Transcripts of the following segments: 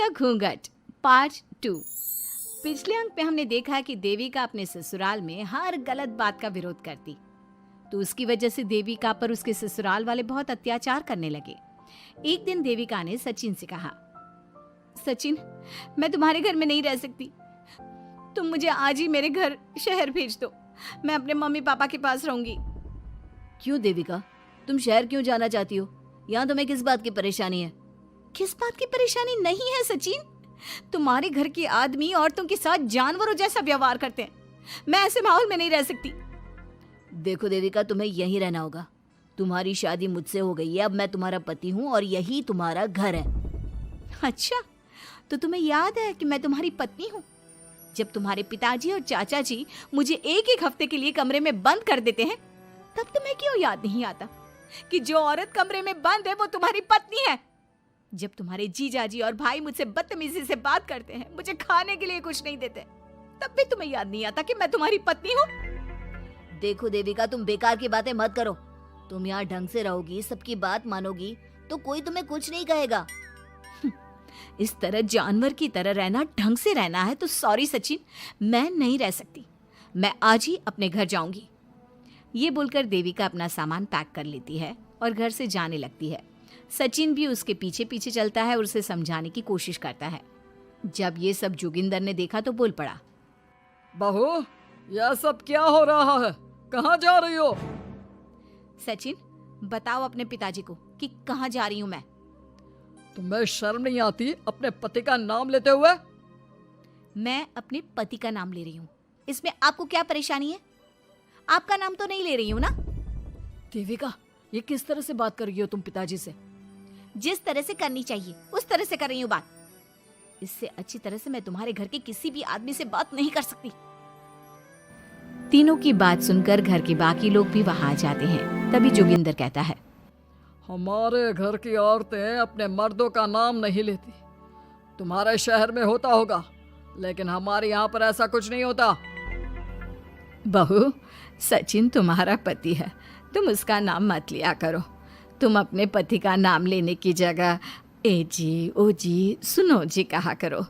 का घूंघट पार्ट 2। पिछले अंक में हमने देखा कि देविका अपने ससुराल में हर गलत बात का विरोध करती, तो उसकी वजह से देविका पर उसके ससुराल वाले बहुत अत्याचार करने लगे। एक दिन देविका ने सचिन से कहा, सचिन, मैं तुम्हारे घर में नहीं रह सकती, तुम मुझे आज ही मेरे घर शहर भेज दो, मैं अपने मम्मी पापा के पास रहूंगी। क्यों देविका, तुम शहर क्यों जाना चाहती हो? यहाँ तुम्हें किस बात की परेशानी है? किस बात की परेशानी नहीं है सचिन, तुम्हारे घर के आदमी औरतों के साथ जानवरों जैसा व्यवहार करते हैं, मैं ऐसे माहौल में नहीं रह सकती। देखो देविका, तुम्हें यहीं रहना होगा। तुम्हारी शादी मुझसे हो गई है, अब मैं तुम्हारा पति हूँ और यही तुम्हारा घर है। अच्छा, तो तुम्हें याद है कि मैं तुम्हारी पत्नी हूँ? जब तुम्हारे पिताजी और चाचा जी मुझे एक एक हफ्ते के लिए कमरे में बंद कर देते हैं, तब तुम्हें क्यों याद नहीं आता कि जो औरत कमरे में बंद है वो तुम्हारी पत्नी है? जब तुम्हारे जीजाजी और भाई मुझसे बदतमीजी से बात करते हैं, मुझे खाने के लिए कुछ नहीं देते, तब भी तुम्हें याद नहीं आता कि मैं तुम्हारी पत्नी हूँ? देखो देविका, तुम बेकार की बातें मत करो। तुम यहाँ ढंग से रहोगी, सबकी बात मानोगी, तो कोई तुम्हें कुछ नहीं कहेगा। इस तरह जानवर की तरह रहना, ढंग से रहना है तो सॉरी सचिन, मैं नहीं रह सकती, मैं आज ही अपने घर जाऊंगी। ये बोलकर देविका अपना सामान पैक कर लेती है और घर से जाने लगती है। सचिन भी उसके पीछे पीछे चलता है और उसे समझाने की कोशिश करता है। जब ये सब जोगिंदर ने देखा तो बोल पड़ा, बहू, यह सब क्या हो रहा है? कहाँ जा रही हो? सचिन, बताओ अपने पिताजी को कि कहाँ जा रही हूँ मैं। तुम्हें शर्म नहीं आती अपने पति का नाम लेते हुए? मैं अपने पति का नाम ले रही हूँ, इसमें आपको क्या परेशानी है? आपका नाम तो नहीं ले रही हूँ ना? देविका, ये किस तरह से बात कर रही हो तुम पिताजी से? जिस तरह से करनी चाहिए उस तरह से कर रही हूँ बात। इससे अच्छी तरह से मैं तुम्हारे घर के किसी भी आदमी से बात नहीं कर सकती। तीनों की बात सुनकर घर के बाकी लोग भी वहां आ जाते हैं। तभी जोगिंदर कहता है, हमारे घर की औरतें अपने मर्दों का नाम नहीं लेती। तुम्हारे शहर में होता होगा, लेकिन हमारे यहाँ पर ऐसा कुछ नहीं होता। बहू, सचिन तुम्हारा पति है, तुम उसका नाम मत लिया करो। तुम अपने पति का नाम लेने की जगह ए जी, ओ जी, सुनो जी कहा करो।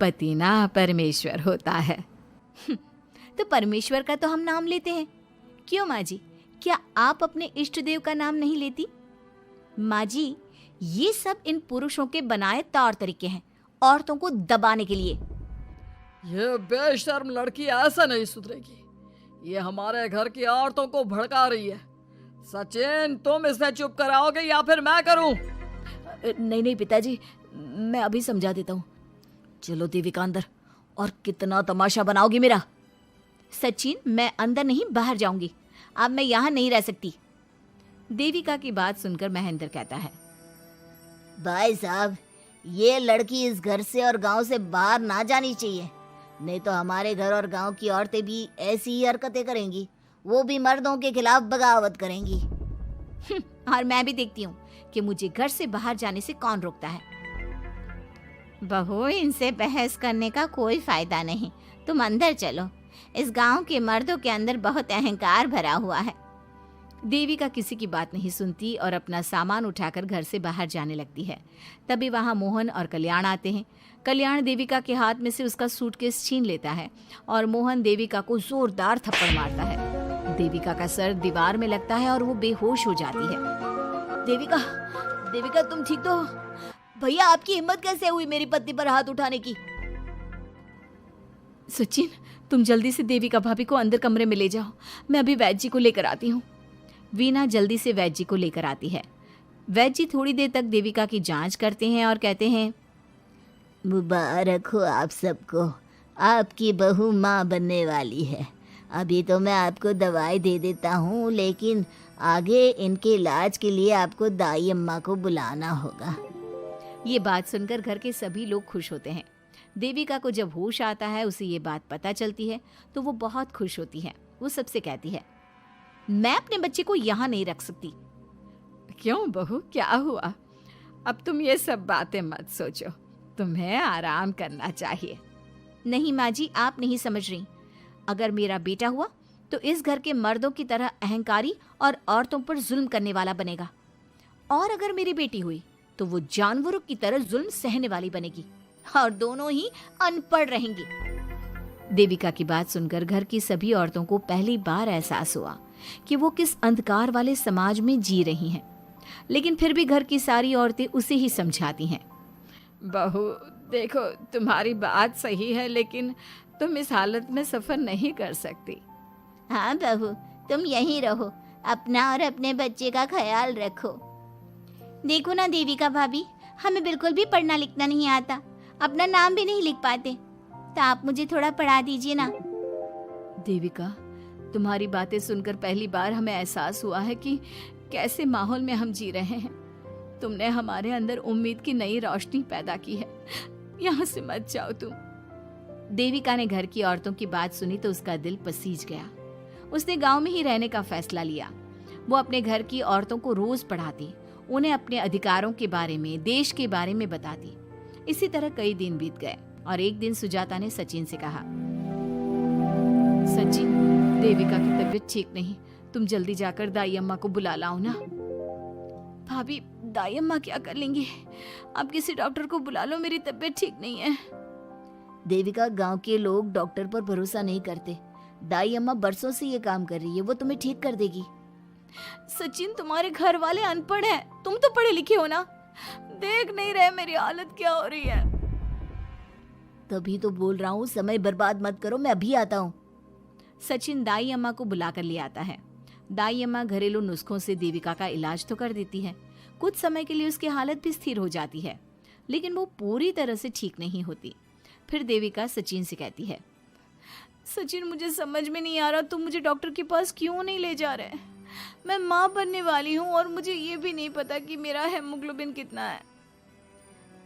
पति ना परमेश्वर होता है। तो परमेश्वर का तो हम नाम लेते हैं। क्यों माँ जी, क्या आप अपने इष्ट देव का नाम नहीं लेती? माँ जी, ये सब इन पुरुषों के बनाए तौर तरीके हैं, औरतों को दबाने के लिए। ये बेशर्म लड़की ऐसा नहीं सुधरेगी। ये हमारे घर की औरतों को भड़का रही है। सचिन, तुम इसे चुप कराओगे या फिर मैं करूं? नहीं नहीं पिताजी, मैं अभी समझा देता हूँ। चलो देविका अंदर, और कितना तमाशा बनाओगी मेरा। सचिन, मैं अंदर नहीं बाहर जाऊंगी, अब मैं यहाँ नहीं रह सकती। देविका की बात सुनकर महेंद्र कहता है, भाई साहब, ये लड़की इस घर से और गांव से बाहर ना जानी चाहिए, नहीं तो हमारे घर और गांव की औरतें भी ऐसी ही हरकतें करेंगी, वो भी मर्दों के खिलाफ बगावत करेंगी। और मैं भी देखती हूँ कि मुझे घर से बाहर जाने से कौन रोकता है। बहू, इनसे बहस करने का कोई फायदा नहीं, तुम अंदर चलो। इस गांव के मर्दों के अंदर बहुत अहंकार भरा हुआ है। देविका किसी की बात नहीं सुनती और अपना सामान उठाकर घर से बाहर जाने लगती है। तभी वहां मोहन और कल्याण आते हैं। कल्याण देविका के हाथ में से उसका सूटकेस छीन लेता है और मोहन देविका को जोरदार थप्पड़ मारता है। देविका का सर दीवार में लगता है और वो बेहोश हो जाती है। देविका, देविका तुम ठीक तो हो? भैया, आपकी हिम्मत कैसे हुई मेरी पत्नी पर हाथ उठाने की? सचिन, तुम जल्दी से देविका भाभी को अंदर कमरे में ले जाओ, मैं अभी वैद्य जी को लेकर आती हूँ। वीना जल्दी से वैद्य जी को लेकर आती है। वैद्य जी थोड़ी देर तक देविका की जांच करते हैं और कहते हैं, मुबारक हो आप सबको, आपकी बहू माँ बनने वाली है। अभी तो मैं आपको दवाई दे देता हूँ, लेकिन आगे इनके इलाज के लिए आपको दाई अम्मा को बुलाना होगा। ये बात सुनकर घर के सभी लोग खुश होते हैं। देविका को जब होश आता है, उसे ये बात पता चलती है तो वो बहुत खुश होती है। वो सबसे कहती है, मैं अपने बच्चे को यहाँ नहीं रख सकती। क्यों बहू, क्या हुआ? अब तुम ये सब बातें मत सोचो, तुम्हें आराम करना चाहिए। नहीं माँ जी, आप नहीं समझ रही। अगर मेरा बेटा हुआ तो इस घर के मर्दों की तरह अहंकारी और औरतों पर जुल्म करने वाला बनेगा, और अगर मेरी बेटी हुई तो वो जानवरों की तरह जुल्म सहने वाली बनेगी। और दोनों ही अनपढ़ रहेंगी। देविका की बात सुनकर घर की सभी औरतों को पहली बार एहसास हुआ कि वो किस अंधकार वाले समाज में जी रही हैं। लेकिन फिर भी घर की सारी औरतें उसे ही समझाती हैं। बहू देखो, तुम्हारी बात सही है, लेकिन तुम इस हालत में सफर नहीं कर सकती। हाँ बहू, तुम यहीं रहो, अपना और अपने बच्चे का ख्याल रखो। देखो ना देविका भाभी, हमें बिल्कुल भी पढ़ना लिखना नहीं आता, अपना नाम भी नहीं लिख पाते, तो आप मुझे थोड़ा पढ़ा दीजिए ना। देविका, तुम्हारी बातें सुनकर पहली बार हमें एहसास हुआ है कि कैसे माहौल में हम जी रहे हैं। तुमने हमारे अंदर उम्मीद की नई रोशनी पैदा की है। यहाँ से मत जाओ तुम। देविका ने घर की औरतों की बात सुनी तो उसका दिल पसीज गया। उसने गांव में ही रहने का फैसला लिया। वो अपने घर की औरतों को रोज पढ़ाती, उन्हें अपने अधिकारों के बारे में, देश के बारे में बताती। इसी तरह कई दिन बीत गए और एक दिन सुजाता ने सचिन से कहा, सचिन, देविका की तबीयत ठीक नहीं, तुम जल्दी जाकर दाई अम्मा को बुला लाओ ना। भाभी, दाई अम्मा क्या कर लेंगी? आप किसी डॉक्टर को बुला लो, मेरी तबीयत ठीक नहीं है। देविका, गांव के लोग डॉक्टर पर भरोसा नहीं करते। दाई अम्मा बरसों से ये काम कर रही है, वो तुम्हें ठीक कर देगी। सचिन, तुम्हारे घर वाले अनपढ़ हैं, तुम तो पढ़े लिखे हो ना, देख नहीं रहे मेरी हालत क्या हो रही है। तभी तो बोल रहा हूँ, समय बर्बाद मत करो, मैं अभी आता हूँ। सचिन दाई अम्मा को बुलाकर ले आता है। दाई अम्मा घरेलू नुस्खों से देविका का इलाज तो कर देती है। कुछ समय के लिए उसकी हालत भी स्थिर हो जाती है, लेकिन वो पूरी तरह से ठीक नहीं होती। फिर देविका सचिन से कहती है, सचिन, मुझे समझ में नहीं आ रहा तुम मुझे डॉक्टर के पास क्यों नहीं ले जा रहे। मैं माँ बनने वाली हूँ और मुझे ये भी नहीं पता कि मेरा हेमोग्लोबिन कितना है।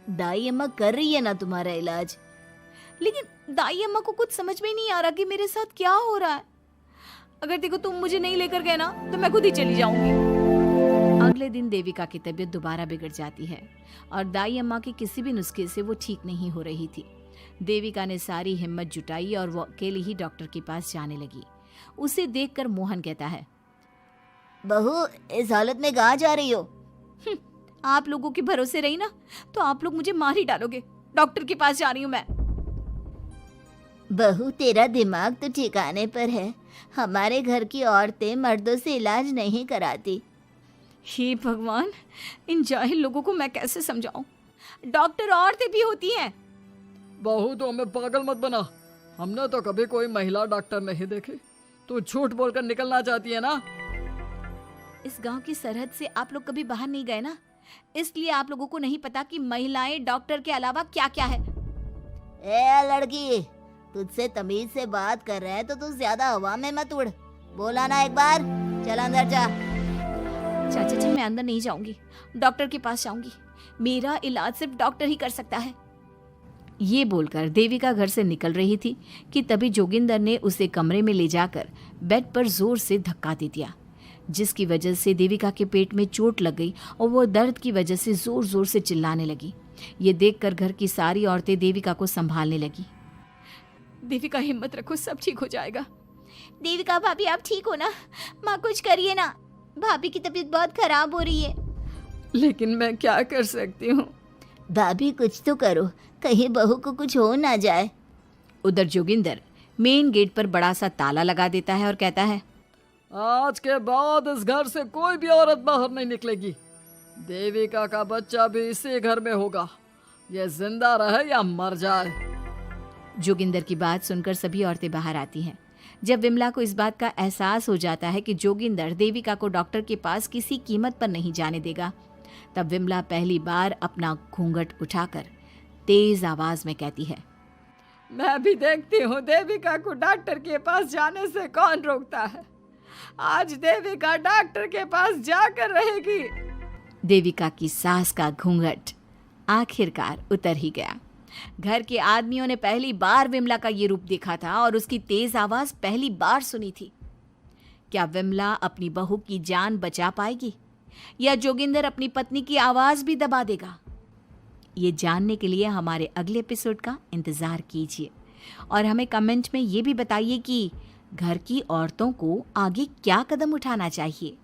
दाई अम्मा कर रही है ना तुम्हारा इलाज। लेकिन दाई अम्मा को कुछ समझ में नहीं आ रहा कि मेरे साथ क्या हो रहा है। अगर देखो तुम मुझे नहीं लेकर गए ना तो मैं खुद ही चली जाऊंगी। अगले दिन देविका की तबीयत दोबारा बिगड़ जाती है और दाई अम्मा के किसी भी नुस्खे से वो ठीक नहीं हो रही थी। देविका ने सारी हिम्मत जुटाई और वो अकेले ही डॉक्टर के पास जाने लगी। उसे देखकर मोहन कहता है, बहू, इस हालत में कहाँ जा रही हो? आप लोगों के भरोसे रही ना तो आप लोग मुझे मार ही डालोगे। डॉक्टर के पास जा रही हूँ मैं। बहू, तेरा दिमाग तो ठिकाने पर है। हमारे घर की औरतें मर्दों से इलाज नहीं कराती। हे भगवान, इन जाहिल लोगों को मैं कैसे समझाऊं? डॉक्टर औरतें भी होती हैं। बहू, तो हमें पागल मत बना, हमने तो कभी कोई महिला डॉक्टर नहीं देखी। तू झूठ बोलकर निकलना चाहती है ना? इस गांव की सरहद से आप लोग कभी बाहर नहीं गए ना, इसलिए आप लोगों को नहीं पता कि महिलाएं डॉक्टर के अलावा क्या क्या है। ए लड़की, तुझसे तमीज से बात कर रहे हैं तो तू ज्यादा हवा में मत उड़। बोला ना एक बार, चल अंदर जा। चाचा जी, मैं अंदर नहीं जाऊंगी, डॉक्टर के पास जाऊंगी। मेरा इलाज सिर्फ डॉक्टर ही कर सकता है। ये बोलकर देविका घर से निकल रही थी कि तभी जोगिंदर ने उसे कमरे में ले जाकर बेड पर जोर से धक्का दे दिया, जिसकी वजह से देविका के पेट में चोट लग गई और वो दर्द की वजह से जोर जोर से चिल्लाने लगी। ये देखकर घर की सारी औरतें देविका को संभालने लगी। देविका, हिम्मत रखो, सब ठीक हो जाएगा। देविका भाभी, आप ठीक हो ना? माँ, कुछ करिए ना, भाभी की तबीयत बहुत खराब हो रही है। लेकिन मैं क्या कर सकती हूँ? भाभी, कुछ तो करो, कहीं बहू को कुछ हो ना जाए। उधर जोगिंदर मेन गेट पर बड़ा सा ताला लगा देता है और कहता है, आज के बाद इस घर से कोई भी औरत बाहर नहीं निकलेगी। देविका का बच्चा भी इसी घर में होगा, ये जिंदा रहे या मर जाए। जोगिंदर की बात सुनकर सभी औरतें बाहर आती हैं। जब विमला को इस बात का एहसास हो जाता है कि जोगिंदर देविका को डॉक्टर के पास किसी कीमत पर नहीं जाने देगा, तब विमला पहली बार अपना घूंघट उठाकर तेज आवाज में कहती है, मैं भी देखती हूँ देविका को डॉक्टर के पास जाने से कौन रोकता है। आज देविका डॉक्टर के पास जाकर रहेगी। देविका की सास का घूंघट आखिरकार उतर ही गया। घर के आदमियों ने पहली बार विमला का ये रूप देखा था और उसकी तेज आवाज पहली बार सुनी थी। क्या विमला अपनी बहू की जान बचा पाएगी या जोगिंदर अपनी पत्नी की आवाज भी दबा देगा? ये जानने के लिए हमारे अगले एपिसोड का इंतजार कीजिए और हमें कमेंट में ये भी बताइए कि घर की औरतों को आगे क्या कदम उठाना चाहिए।